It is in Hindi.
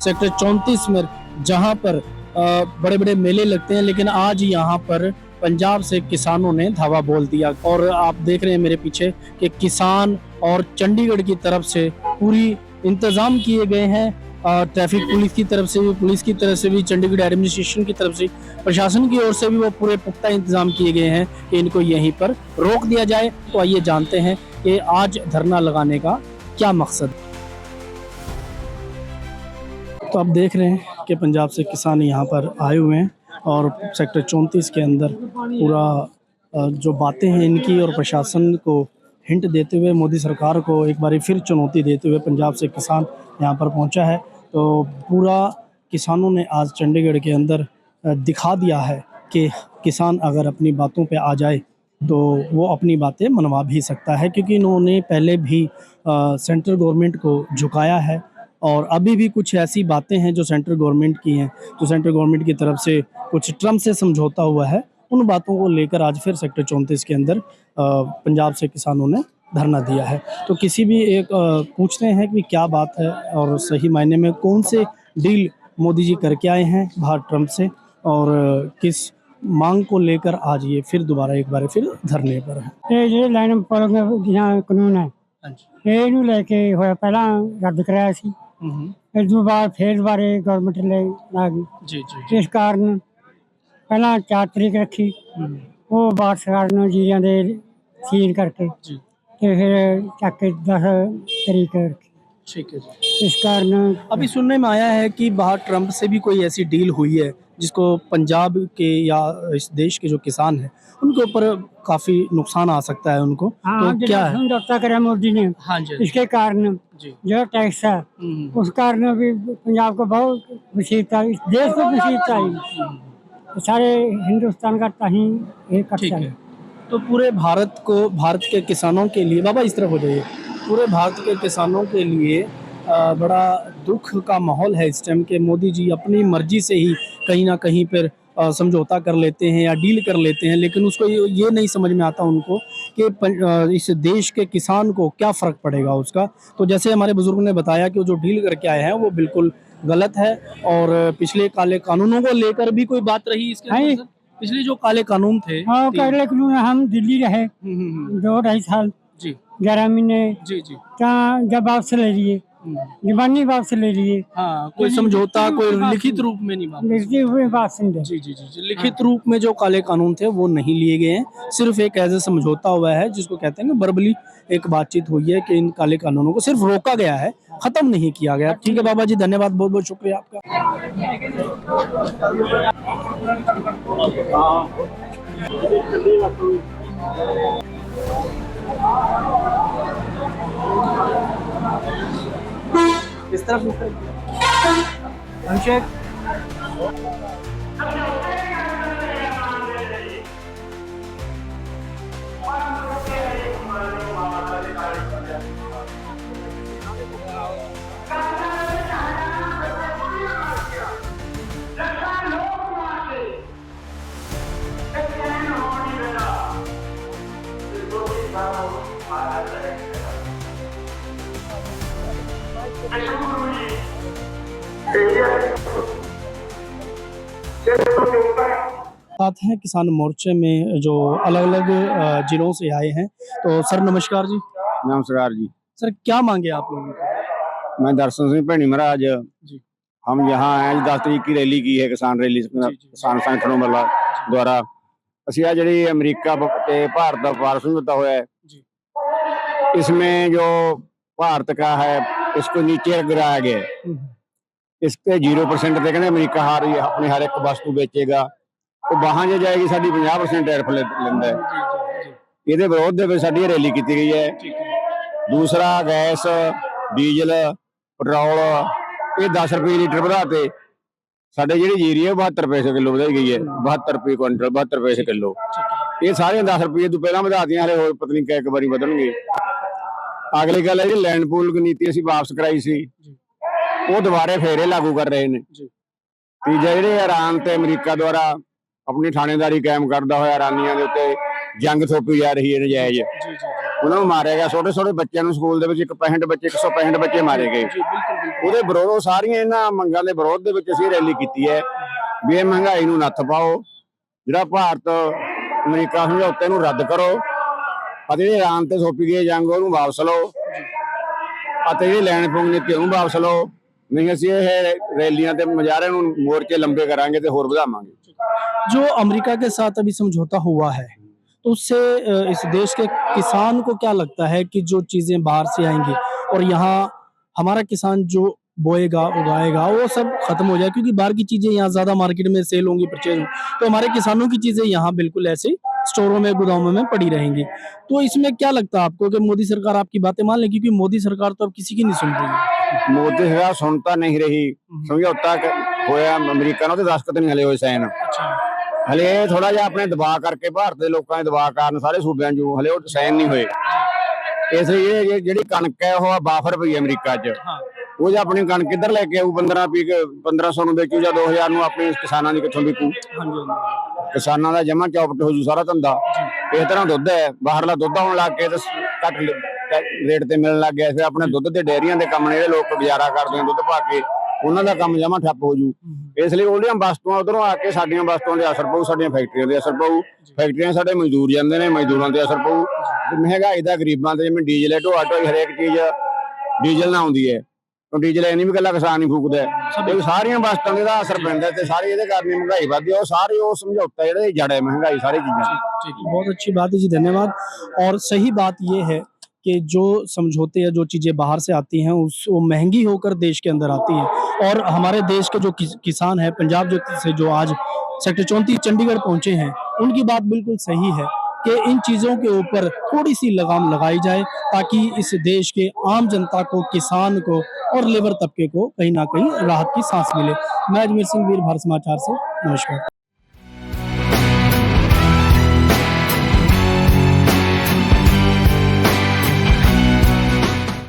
सेक्टर 34 में, जहां पर बड़े बड़े मेले लगते हैं, लेकिन आज यहां पर पंजाब से किसानों ने धावा बोल दिया। और आप देख रहे हैं मेरे पीछे कि किसान और चंडीगढ़ की तरफ से पूरी इंतजाम किए गए हैं। ट्रैफिक पुलिस की तरफ से भी, पुलिस की तरफ से भी, चंडीगढ़ एडमिनिस्ट्रेशन की तरफ से, प्रशासन की ओर से भी वो पूरे पुख्ता इंतजाम किए गए हैं कि इनको यहीं पर रोक दिया जाए। तो आइए जानते हैं कि आज धरना लगाने का क्या मकसद। तो आप देख रहे हैं कि पंजाब से किसान यहाँ पर आए हुए हैं और सेक्टर 34 के अंदर पूरा जो बातें हैं इनकी और प्रशासन को हिंट देते हुए, मोदी सरकार को एक बारी फिर चुनौती देते हुए पंजाब से किसान यहाँ पर पहुँचा है। तो पूरा किसानों ने आज चंडीगढ़ के अंदर दिखा दिया है कि किसान अगर अपनी बातों पे आ जाए तो वो अपनी बातें मनवा भी सकता है, क्योंकि इन्होंने पहले भी सेंट्रल गवर्नमेंट को झुकाया है और अभी भी कुछ ऐसी बातें हैं जो सेंट्रल गवर्नमेंट की हैं, जो सेंट्रल गवर्नमेंट की तरफ से कुछ ट्रम्प से समझौता हुआ है, उन बातों को लेकर आज फिर सेक्टर 34 के अंदर पंजाब से किसानों ने धरना दिया है। तो किसी भी एक पूछते हैं कि क्या बात है और सही मायने में कौन से डील मोदी जी करके आए हैं बाहर ट्रम्प से, और किस मांग को लेकर आज ये फिर दोबारा एक बार फिर धरने पर है। ये लाइन कानून है ਇਹਨੂੰ ਲੈ ਕੇ ਹੋਇਆ, ਪਹਿਲਾਂ ਰੱਦ ਕਰਾਇਆ ਸੀ। ਇਸ ਤੋਂ ਬਾਅਦ ਫਿਰ ਦੁਬਾਰੇ ਗਵਰਨਮੈਂਟ ਲਾ ਗਈ ਜੀ ਜੀ। ਇਸ ਕਾਰਨ ਪਹਿਲਾਂ 4 ਤਰੀਕ ਰੱਖੀ, ਉਹ ਬਾਅਦ ਸਰਕਾਰ ਨੇ ਜੀਰਿਆਂ ਦੇ ਸੀਲ ਕਰਕੇ जी ਤੇ ਫਿਰ ਚੱਕ ਕੇ 10 ਤਰੀਕ ਰੱਖੀ। ठीक है जी। ਇਸ ਕਾਰਨ अभी सुनने में आया है कि बाहर ट्रम्प से भी कोई ऐसी डील हुई है जिसको पंजाब के या इस देश के जो किसान हैं उनके ऊपर काफी नुकसान आ सकता है उनको। हाँ, तो क्या है? समझौता करा मोदी ने, हाँ जी इसके कारण जी। जो टैक्स है उस कारण भी पंजाब को बहुत मुसीबत आई, इस देश को मुसीबत आई, सारे हिंदुस्तान का ही एक ठीक कट्टा है। तो पूरे भारत को, भारत के किसानों के लिए, बाबा इस तरफ हो जाइए, पूरे भारत के किसानों के लिए बड़ा दुख का माहौल है इस टाइम के मोदी जी अपनी मर्जी से ही कहीं ना कहीं पर समझौता कर लेते हैं या डील कर लेते हैं, लेकिन उसको ये नहीं समझ में आता उनको कि इस देश के किसान को क्या फ़र्क पड़ेगा उसका। तो जैसे हमारे बुजुर्ग ने बताया कि वो जो डील करके आए हैं वो बिल्कुल गलत है। और पिछले काले कानूनों को लेकर भी कोई बात रही इसके अंदर सर? पिछले जो काले कानून थे हाँ, काले कानून हम दिल्ली रहे 2-2.5 साल, जी 11 महीने, जी जी। जब वापस ले लिए, जबानी वापस ले लिए, हाँ, कोई समझौता, कोई लिखित रूप में नहीं बात। लिखते हुए वापस नहीं दे। जी जी जी जी। लिखित रूप में जो काले कानून थे वो नहीं लिए गए हैं, सिर्फ एक एज ए समझौता हुआ है जिसको कहते हैं कि वर्बली एक बातचीत हुई है कि इन काले कानूनों को सिर्फ रोका गया है, खत्म नहीं किया गया। ठीक है बाबा जी, धन्यवाद, बहुत बहुत शुक्रिया आपका। इस तरफ अभिषेक साथ हैं किसान मोर्चे में जो अलग अलग जिलों से आए हैं। तो सर नमस्कार जी। नमस्कार जी। सर क्या मांगे आप लोगों को? मैं दर्शन सिंह भैनी महाराज जी। हम यहाँ आए 10 तरीक की रैली की है, किसान रैली किसान संगठनों द्वारा। ਅਸੀਂ ਆ ਜਿਹੜੀ अमेरिका ਤੇ भारत का व्यापार समझौता हुआ है, इसमें जो भारत का है इसको नीचे गिराया गया है। इस पे 0% ਤੇ ਕਹਿੰਦੇ अमेरिका अपनी हर एक वस्तु बेचेगा, तो वहां जो जाएगी साडी 50% टैरिफ लेंदा है। ਇਹਦੇ ਵਿਰੋਧ ਦੇ ਵਿੱਚ ਸਾਡੀ रैली की गई है। दूसरा गैस, डीजल, पेट्रोल ये 10 रुपए लीटर ਵਧਾਤੇ। ਸਾਡੇ ਜਿਹੜੀ ਜੀਰੀ है 72 पैसे किलो ਵਧਾਈ गई है, 72 रुपए क्विंटल, 72 पैसे किलो। ये सारे 10 रुपए ਤੋਂ ਪਹਿਲਾਂ ਵਧਾਤੀਆਂ, ਹਲੇ ਹੋਰ ਪਤਾ ਨਹੀਂ ਕਿੰਨੀ ਵਾਰੀ ਵਧਣਗੇ। अगली गल है जी लैंड पूल नीति ਅਸੀਂ वापस कराई सी, वो दोबारे फेरे लागू कर रहे हैं। तीजा ਜਿਹੜੇ ईरान ਤੇ अमेरिका द्वारा अपनी थानेदारी कायम करता हुआ ईरानियों के उत्ते जंग थोपी जा रही है नजायज। ਉਹਨਾਂ ਨੂੰ ਮਾਰਿਆ ਗਿਆ। ਛੋਟੇ ਛੋਟੇ ਬੱਚਿਆਂ ਨੂੰ ਸਕੂਲ ਦੇ ਵਿੱਚ 165 ਬੱਚੇ 165 ਬੱਚੇ ਮਾਰੇ ਗਏ। ਉਹਦੇ ਵਿਰੋਧ ਸਾਰੀਆਂ ਇਹਨਾਂ ਮੰਗਾਂ ਦੇ ਵਿਰੋਧ ਦੇ ਵਿੱਚ ਅਸੀਂ ਰੈਲੀ ਕੀਤੀ ਹੈ ਵੀ ਇਹ ਮਹਿੰਗਾਈ ਨੂੰ ਨੱਥ ਪਾਓ, ਜਿਹੜਾ ਭਾਰਤ ਅਮਰੀਕਾ ਸਮਝੌਤੇ ਨੂੰ ਰੱਦ ਕਰੋ ਅਤੇ ਜਿਹੜੇ ਇਰਾਨ ਤੇ ਸੌਂਪੀ ਗਈ ਜੰਗ ਉਹਨੂੰ ਵਾਪਸ ਲਓ ਅਤੇ ਜਿਹੜੀ ਲੈਣ ਪੂੰਗ ਨੀਤੀ ਉਹਨੂੰ ਵਾਪਸ ਲਓ। ਨਹੀਂ ਅਸੀਂ ਇਹ रैलियां ਤੇ ਮੁਜ਼ਾਹਰੇ ਨੂੰ मोर्चे लंबे करांगे ਤੇ ਹੋਰ ਵਧਾਵਾਂਗੇ। जो अमेरिका के साथ अभी समझौता हुआ है तो उससे इस देश के किसान को क्या लगता है कि जो चीजें बाहर से आएंगी और यहाँ हमारा किसान जो बोएगा उगाएगा वो सब खत्म हो जाए, क्योंकि बाहर की चीजें यहाँ ज्यादा मार्केट में सेल होंगी, परचेज होंगी, तो हमारे किसानों की चीजें यहाँ बिल्कुल ऐसे स्टोरों में गोदामों में पड़ी रहेंगी। तो इसमें क्या लगता है आपको कि मोदी सरकार आपकी बातें मान ले, क्योंकि मोदी सरकार तो अब किसी की नहीं सुन रही है। मोदी सरकार सुन तो नहीं रही। समझौता होया अमरीका ਨਾਲ ਤੇ ਦਸਤਖਤ ਨਹੀਂ ਹਲੇ ਹੋਏ ਸਾਈਨ। ਹਲੇ ਥੋੜਾ ਜਿਹਾ ਆਪਣੇ ਦਬਾਅ ਕਰਕੇ ਭਾਰਤ ਦੇ ਲੋਕਾਂ ਦੇ ਦਬਾਅ ਕਾਰਨ ਸਾਰੇ ਸੂਬਿਆਂ 'ਚ ਹਲੇ ਉਹ ਸਾਈਨ ਨਹੀਂ ਹੋਏ। ਇਸ ਲਈ ਇਹ ਜਿਹੜੀ ਕਣਕ ਹੈ ਉਹ ਬਾਫਰ ਪਈ ਅਮਰੀਕਾ 'ਚ। ਉਹ ਜੇ ਆਪਣੀ ਕਣਕ ਕਿੱਧਰ ਲੈ ਕੇ ਆਊ 1500 ਨੂੰ ਵੇਚੂ ਜਾਂ 2000 ਨੂੰ ਆਪਣੇ ਕਿਸਾਨਾਂ ਦੀ ਕਿੱਥੋਂ ਵਿਕੂ। ਕਿਸਾਨਾਂ ਦਾ ਜਮਾ ਚੌਪਟ ਹੋ ਜੂ ਸਾਰਾ ਧੰਦਾ। ਇਸ ਤਰ੍ਹਾਂ ਦੁੱਧ ਹੈ, ਬਾਹਰਲਾ ਦੁੱਧ ਆਉਣ ਲੱਗ ਕੇ ਤੇ ਘੱਟ ਰੇਟ ਤੇ ਮਿਲਣ ਲੱਗ ਗਿਆ। ਫਿਰ ਆਪਣੇ ਦੁੱਧ ਤੇ ਡੇਅਰੀਆਂ ਦੇ ਕੰਮ ਨੇ ਜਿਹੜੇ ਲੋਕ ਗੁਜ਼ਾਰਾ ਕਰਦੇ ਆ ਦੁੱਧ ਪਾ ਕੇ, ਉਹਨਾਂ ਦਾ ਕੰਮ ਜਮਾ ਠੱਪ ਹੋ ਜੂ। ਇਸ ਲਈ ਉਹਦੀਆਂ ਵਸਤੂਆਂ ਉਧਰੋਂ ਆ ਕੇ ਸਾਡੀਆਂ ਵਸਤੂਆਂ ਦੇ ਅਸਰ ਪਊ, ਸਾਡੀਆਂ ਫੈਕਟਰੀਆਂ ਦੇ ਅਸਰ ਪਊ। ਫੈਕਟਰੀਆਂ ਸਾਡੇ ਮਜ਼ਦੂਰ ਜਾਂਦੇ ਨੇ, ਮਜ਼ਦੂਰਾਂ ਤੇ ਅਸਰ ਪਊ। ਮਹਿੰਗਾਈ ਦਾ ਗਰੀਬਾਂ ਤੇ ਜਿਵੇਂ ਡੀਜ਼ਲ ਹੈ, ਢੋਆ ਢੋਈ ਹਰੇਕ ਚੀਜ਼ ਡੀਜ਼ਲ ਨਾਲ ਆਉਂਦੀ ਹੈ। ਡੀਜ਼ਲ ਇਹ ਨਹੀਂ ਵੀ ਇਕੱਲਾ ਕਿਸਾਨ ਹੀ ਫੂਕਦਾ, ਇਹ ਸਾਰੀਆਂ ਵਸਤਾਂ ਦੇ ਦਾ ਅਸਰ ਪੈਂਦਾ ਤੇ ਸਾਰੀ ਇਹਦੇ ਕਾਰਨ ਮਹਿੰਗਾਈ ਵੱਧਦੀ। ਉਹ ਸਾਰੇ ਉਹ समझौता ਜਿਹੜੇ जड़ है महंगाई सारी चीजें। बहुत अच्छी बात है जी, धन्यवाद। और सही बात ये है कि जो समझौते या जो चीजें बाहर से आती हैं वो महंगी होकर देश के अंदर आती हैं। और हमारे देश के जो किसान है पंजाब जो आज सेक्टर 34 चंडीगढ़ पहुंचे हैं, उनकी बात बिल्कुल सही है कि इन चीज़ों के ऊपर थोड़ी सी लगाम लगाई जाए ताकि इस देश के आम जनता को, किसान को और लेबर तबके को कहीं ना कहीं राहत की सांस मिले। मैं अजमेर सिंह, वीर भारत समाचार से, नमस्कार।